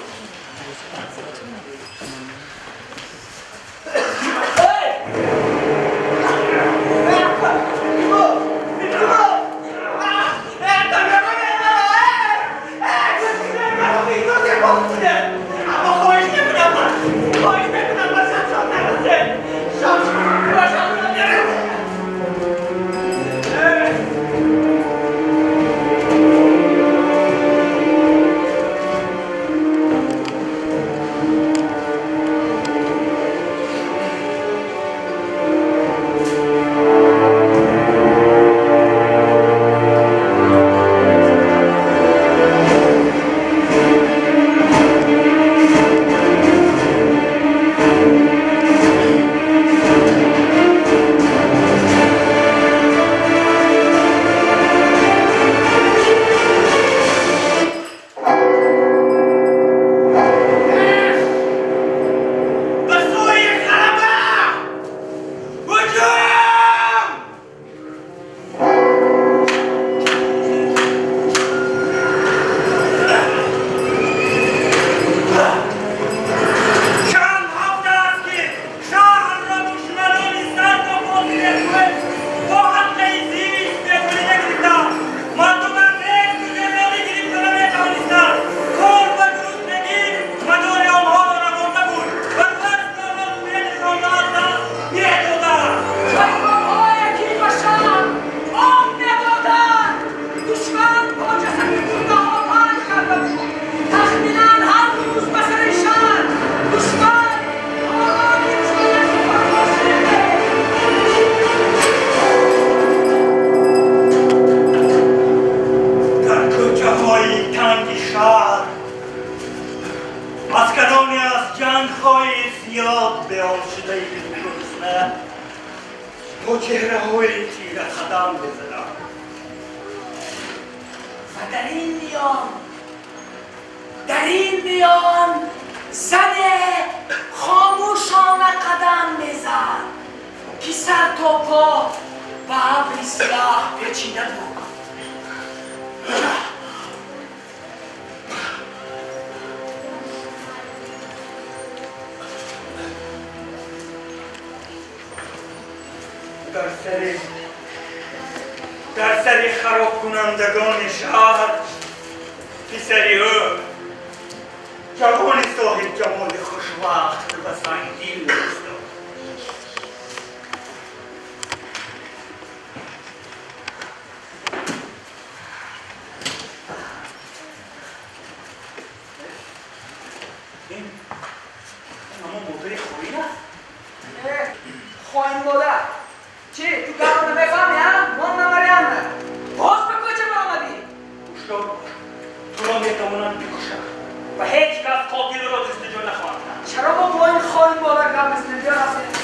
در این میان زن خاموشانه قدم میزد که سر تا پا به ابر سیاه پیچیده بود. در سر خراب کنندگان شهر پسری او جوان صاحب جمال خوشوقت و سنگین است. این اما موتوری خوبی است؟ خواهیم مادر چی؟ تو گرانه بفهمی هم؟ من نماریم نه باز به کجا برآمدی؟ هشدار باش، تو را میتوانند بکشند و هیچ کس قاتل را جستجو نخواهد کرد. چرا ما با این خواهیم مادر کم مثل بیا رفتیم؟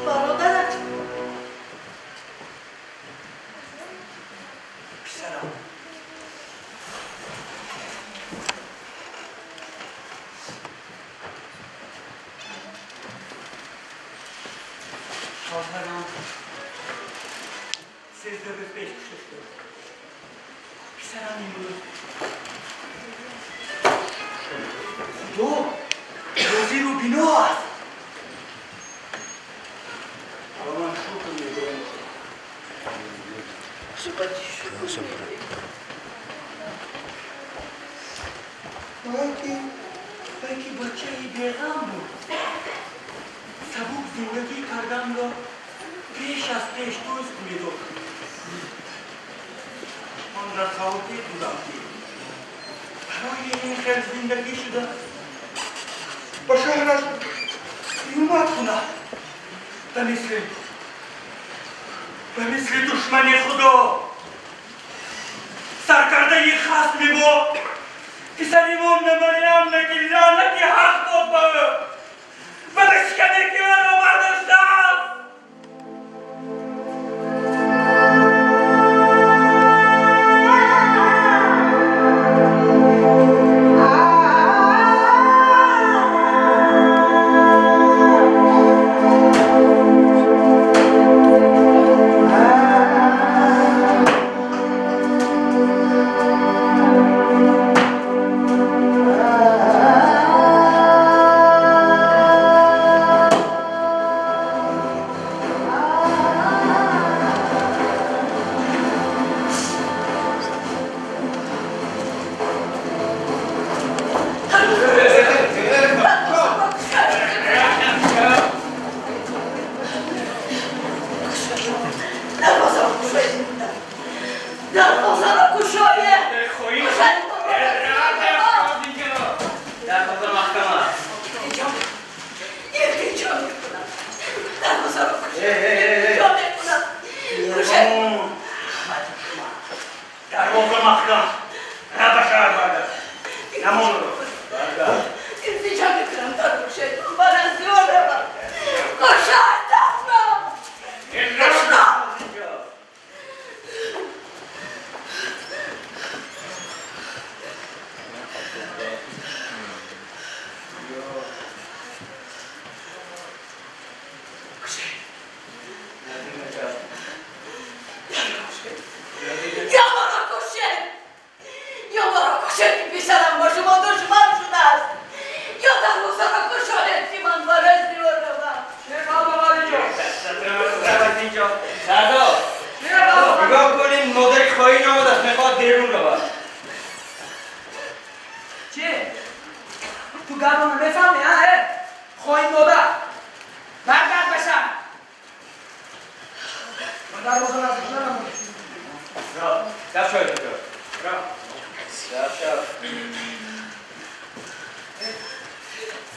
برادرت پسرم، شوهرم 13 روز پیش کشته شد. پسرم امروز دو روزی رو بنا است. اما من شکر می‌کنم. بلکه بچه بیغم بود. سبک زندگی کردن را پیش از پیش دوست می‌داشت. من را خواهی بودم که برای این خیلی زندگی شده با شهرش بیومد کند و مثل دشمن خدا سرکرده خصمی با پسریمان مریم نگی لعنتی حق داد با و بشکنه که من را برداشتم.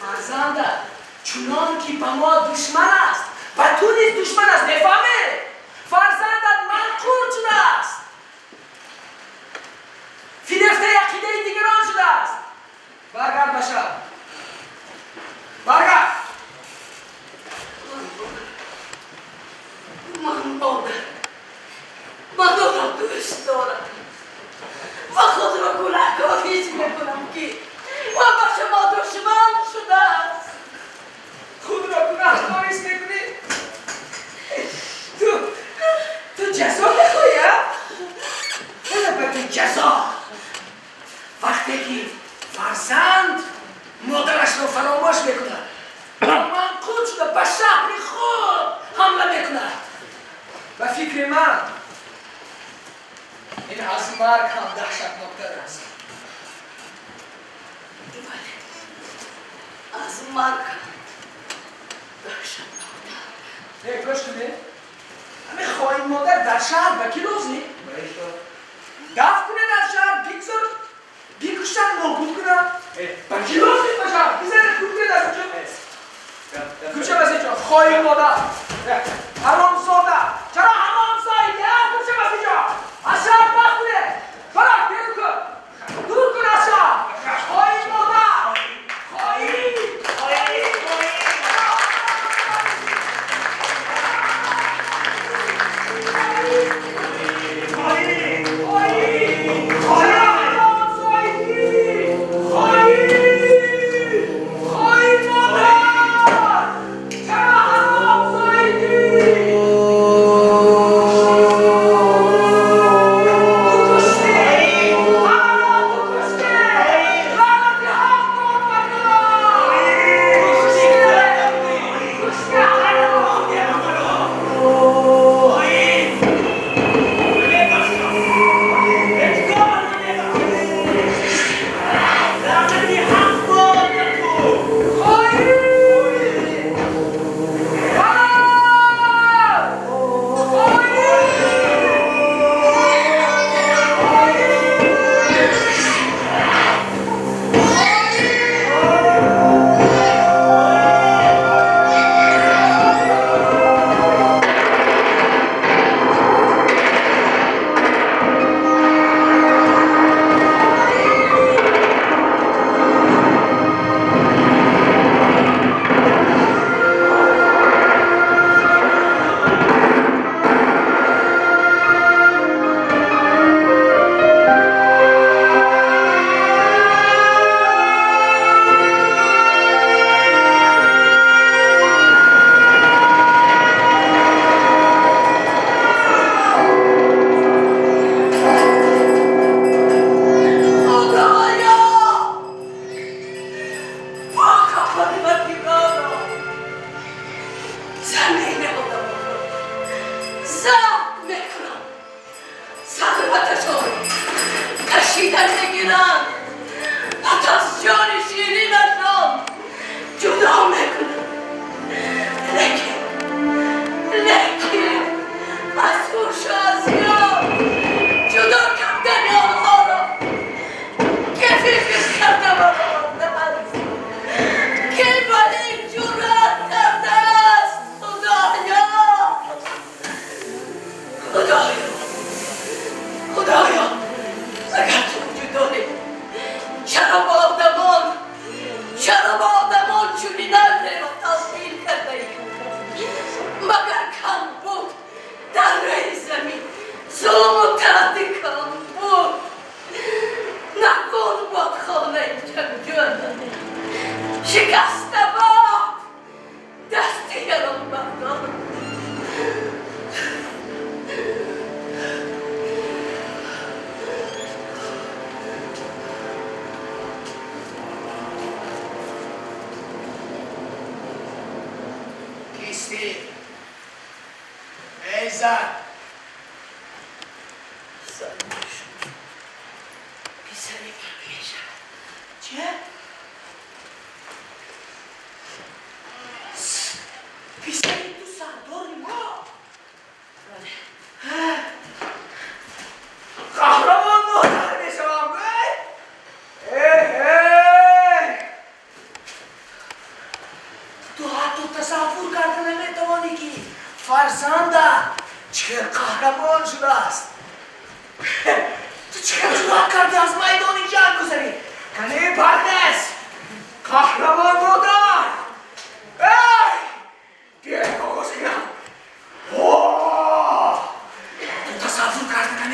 فرزنده چنان که به ما دشمن است و تو نیز دشمن است نفهمه دوست دارم و خود را گناهکاریست میکنم که و با شما دشمن شده است. خود را گناهکاریست میکنی؟ تو جزا میخوایی ها؟ بده به تو جزا. وقتی که فرزند مادرش رو فراموش میکنه و منقول شده به شهر خود حمله میکنه، به فکر من این از مرگ هم دهشتناکتر است. از مرگ دهشتناکتر. گوش کنی؟ همه خواهی مادر در شهر به کی لازمی؟ دفت کنه در شهر بگذار بیکشتن نابود کنن به کی لازمی به شهر بزنه کود کنه در کجا کوچه بسی جا خواهی مادر حرامزاده چرا حرامزاده کوچه بسی جا از شهر بخت کنه برای بیرون کن دور کن از شهر خواهی مادر خواهی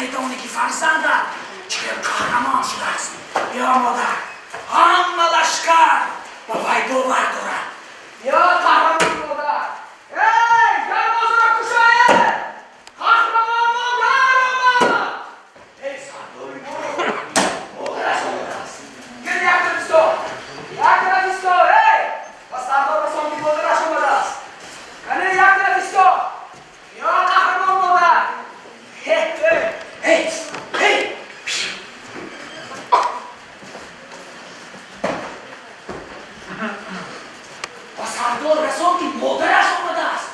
نمیدانی که فرزندت چه قهرمان شده است. یا مادر، همه لشکر به وی باور دارد. یا قهرمان مادر، ای دروازه را گشایید، قهرمان مادر آمد. ای سرداری مادر است. گرد یک طرف ایستا، یک طرف ایستا. ای و سردار رسان که مادرش آمده است. یعنی یک طرف ایستا. یا قهرمان مادر. هی و سردار رسان که مادرش آمده است.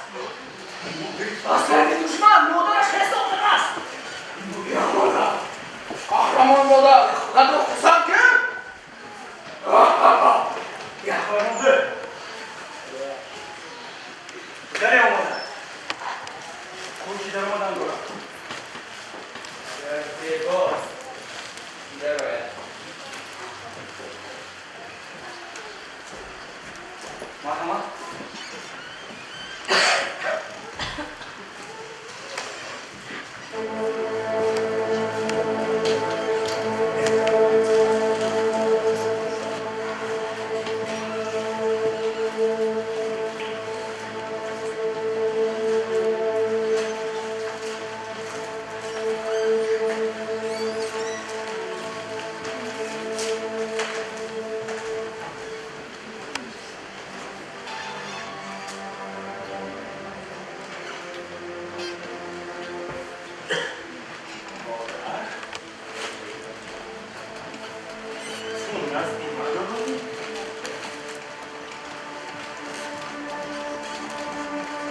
از طرف دشمن مادرش خست آمده است. یا مادر، قهرمان مادر قد رو خسم کرد. یا قهرمان ده داره آمده. خوشی در آمدن دارم. در باز در باید مرحمت.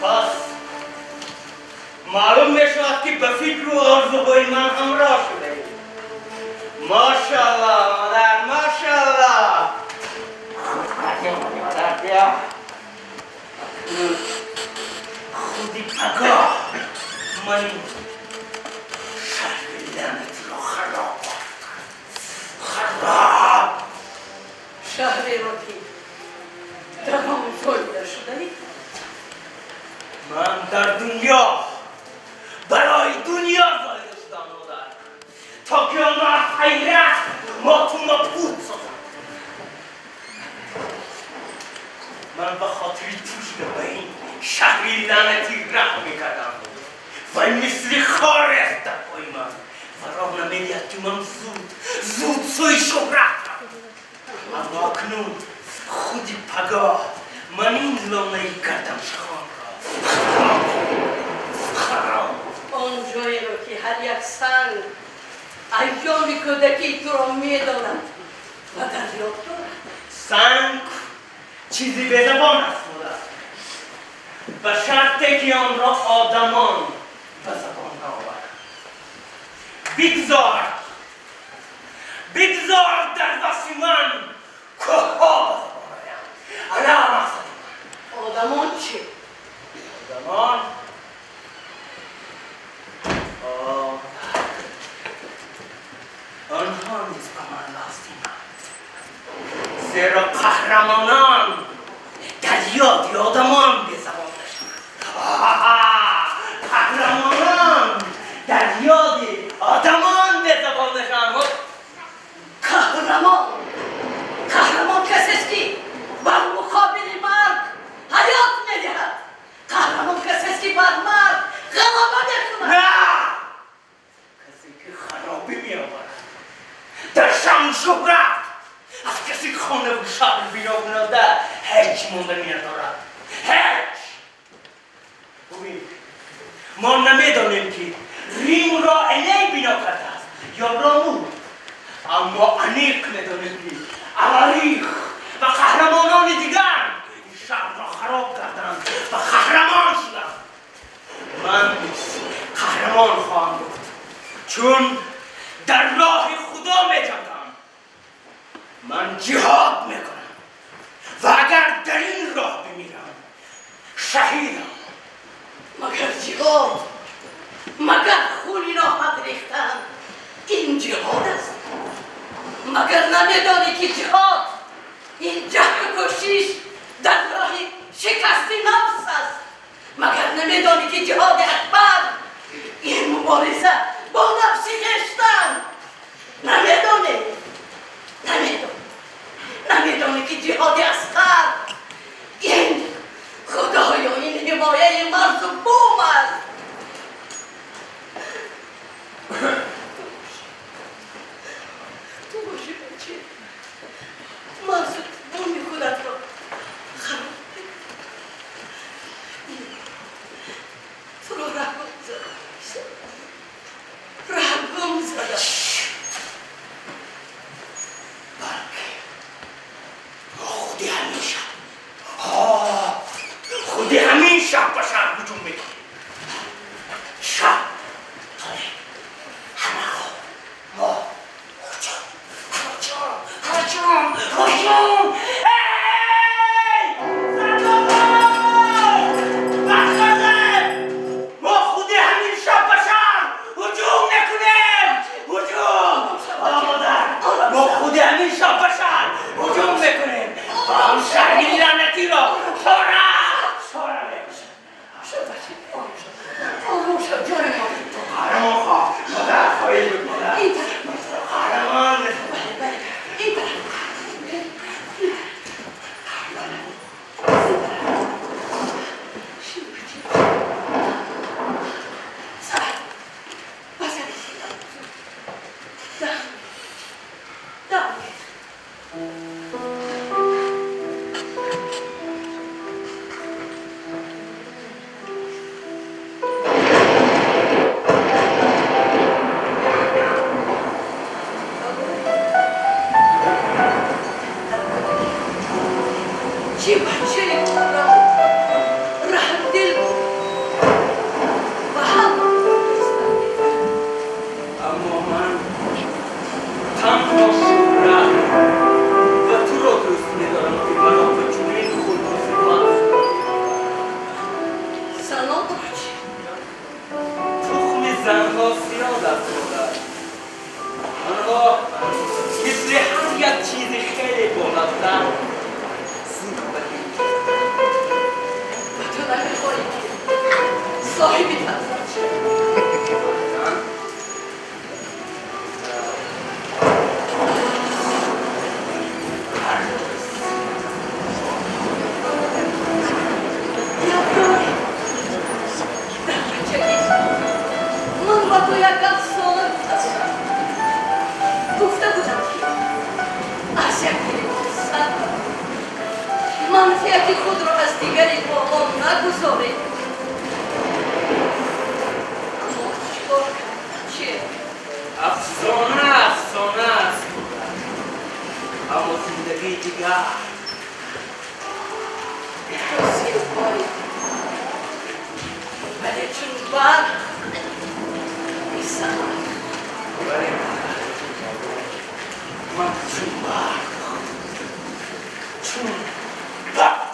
پس معلوم میشود که به فکر و آرزوهای من همراه شده اید. ماشاءالله مادر، ماشاءالله. مادر بیا. خودی پگاه من شهر لعنت را خراب خراب. شهری را که تمام فایده شده ای؟ من در دنیا برای دنیا زایده شدم مادر، تا که آن را حیرت ماتون را پود سازم. من به خاطر توش به این شهری لعنتی رحم میکردم و مثل خار است در پای من و راه نمیدید که من زود سوی شهرت اما اکنون خودی پگاه من این لانه کردم شخان را خرام. آن جایی را که هر یک سنگ ایام کودکی تو را میداند و در یاد دارد. سنگ چیزی به زبان است مادر، به شرطی که آن را آدمان به زبان نآورند. بگذار در دست من کوه‌ها به زبان آیند. انا مقصد من. آدمان چه؟ آدمان آنها نیز به من لازمند، زیرا قهرمانان در یاد آدمان به زبان نشوند. قهرمانان در یاد آدمان به زبان نشوند. قهرمان کسی است که بر مقابل مرگ حیات میدهد. قهرمان کسی است که بر مرگ غلبه میکند. نه، کسی که خرابی میآورد در شان شهرت از کسی خانه و شهر بیرون کننده هیچ ماندنی ندارد. هیچ. ببین، ما نمیدانیم که ریم را علی بنا کرده است یا رامون، اما انیق میدانیم که عواریخ و قهرمانان دیگر این شهر را خراب کردند و قهرمان شدند. من نیز قهرمان خواهم بود، چون در راه خدا می‌جنگم. من جهاد میکنم و اگر در این راه بمیرم شهیدم. مگر جهاد، مگر خونی را حد ریختن این جهاد است؟ مگر نمیدانی که جهاد این جهد و کشیش در راه شکست نفس است؟ مگر نمیدانی که جهاد اکبر این مبارزه با نفس تو باشی بچه مازد بومی خودت رو خراب تو رو رحم زدم رحم زدم خودی همین شب خودی همین شب به شهر هجوم میکنه شب تاره همه ها هجوم هی زندان بخزه ما خودی همین شب به شهر هجوم نکنیم هجوم مادر ما خودی همین شب به شهر هجوم میکنیم و اون شهری لعنتی را پاره آروم شد جان ما قهرمان خواه مادر خواهی بود مادر این طرف قهرمان این طرف چی بچه خودم رحم دل بود و هم اما من تنها شهرم و تو را دوست می‌دارم که مرا به چنین خودروزی سلام بچه تخم زنها زیاد است مادر آنها مثل هر یک چیز خیلی بالاتر زیر و دل و تو نمیخوایی که صاحبی تنظر من با تو یک افسانه گفتم گفته بودم که از یک گریبان سر منفیت خود را از دیگری با آن نگذاری اما چیکار کنم چیه؟ افسانه است اما زندگی دیگر توصیه پایی ولی چون برد بی‌ثمر ولی من چون برد چون برد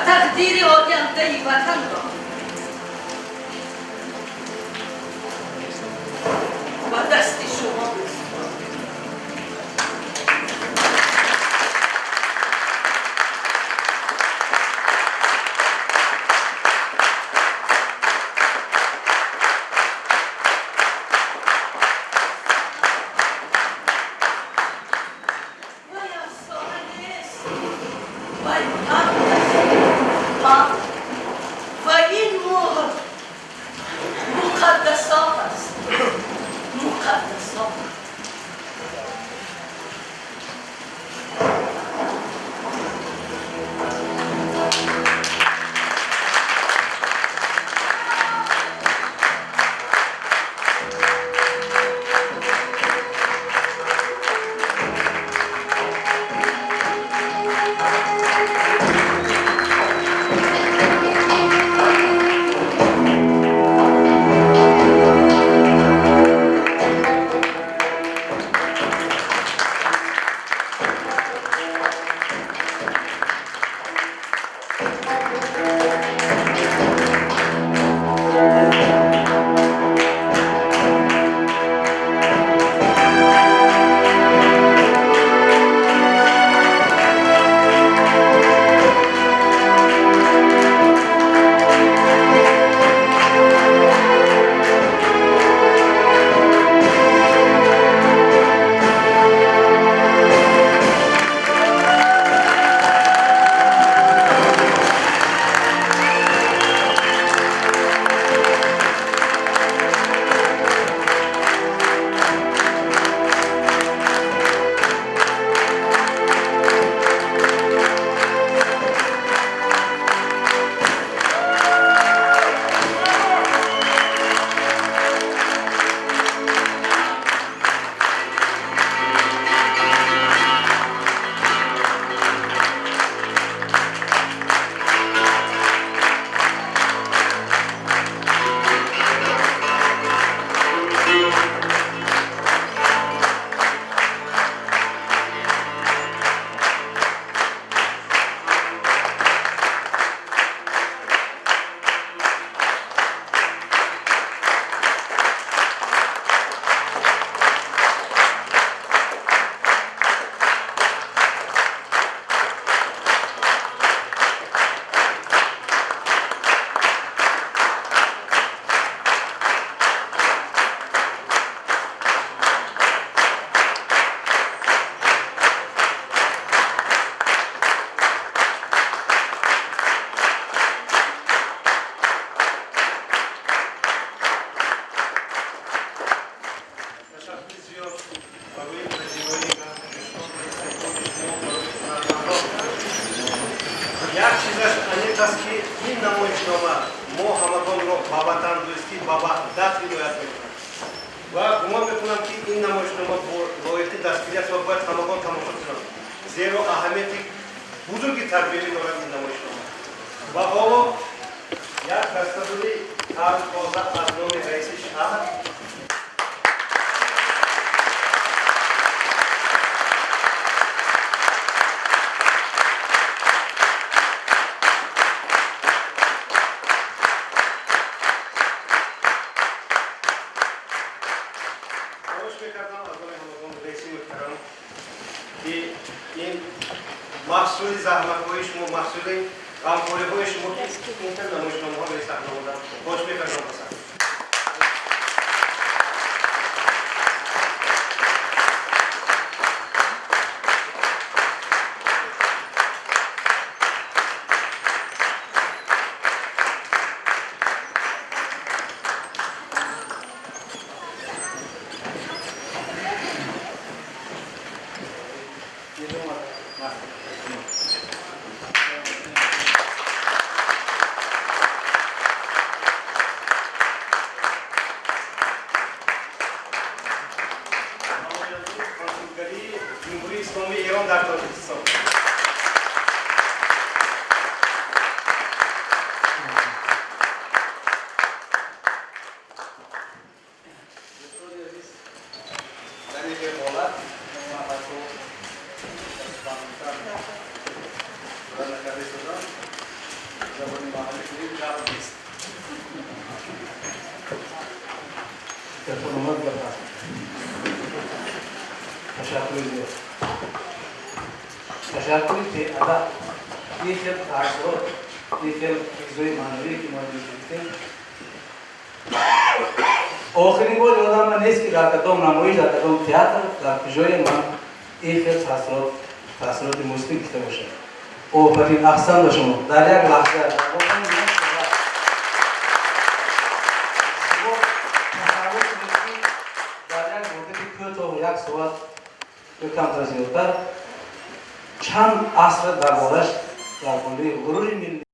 تقدیر آینده وطن را و دست شما بسپارم. وای افسانه ҳақиқат аст ки ин намоишнома мо ҳамагонро ба ватандӯстӣ ба ваҳдат ҳидоят мекунад ва гумон мекунам ки ин намоишнома бо лоиқи дастгирӣ аст ва бояд ҳамагон тамошо кунанд, зеро аҳамияти бузурги тарбиявӣ дорад ин намоишнома. ва ҳоло як дастадури тавтоза аз номи раиси шаҳр محصول زحمت‌های شما، محصول غمخوری‌های شما که این تن نمایشنامه‌ها به صحنه آوردن. خوش می‌کنم مثلا. جمهوری اسلامی ایران در تاجیکستان. تشکری که ادا یک تاثیرات یک چیزای معنوی که ما دیدیم آخرین بار یادم نیست که در کدام نمایش در کدام تئاتر در کجای من یک تاثیرات مثبت دیده باشه. آفرین احسان به شما در یک لحظه در یک مدت کوتاه یک ساعت یکم تا زیادتر چند عصر دربارش در کنده غرور ملی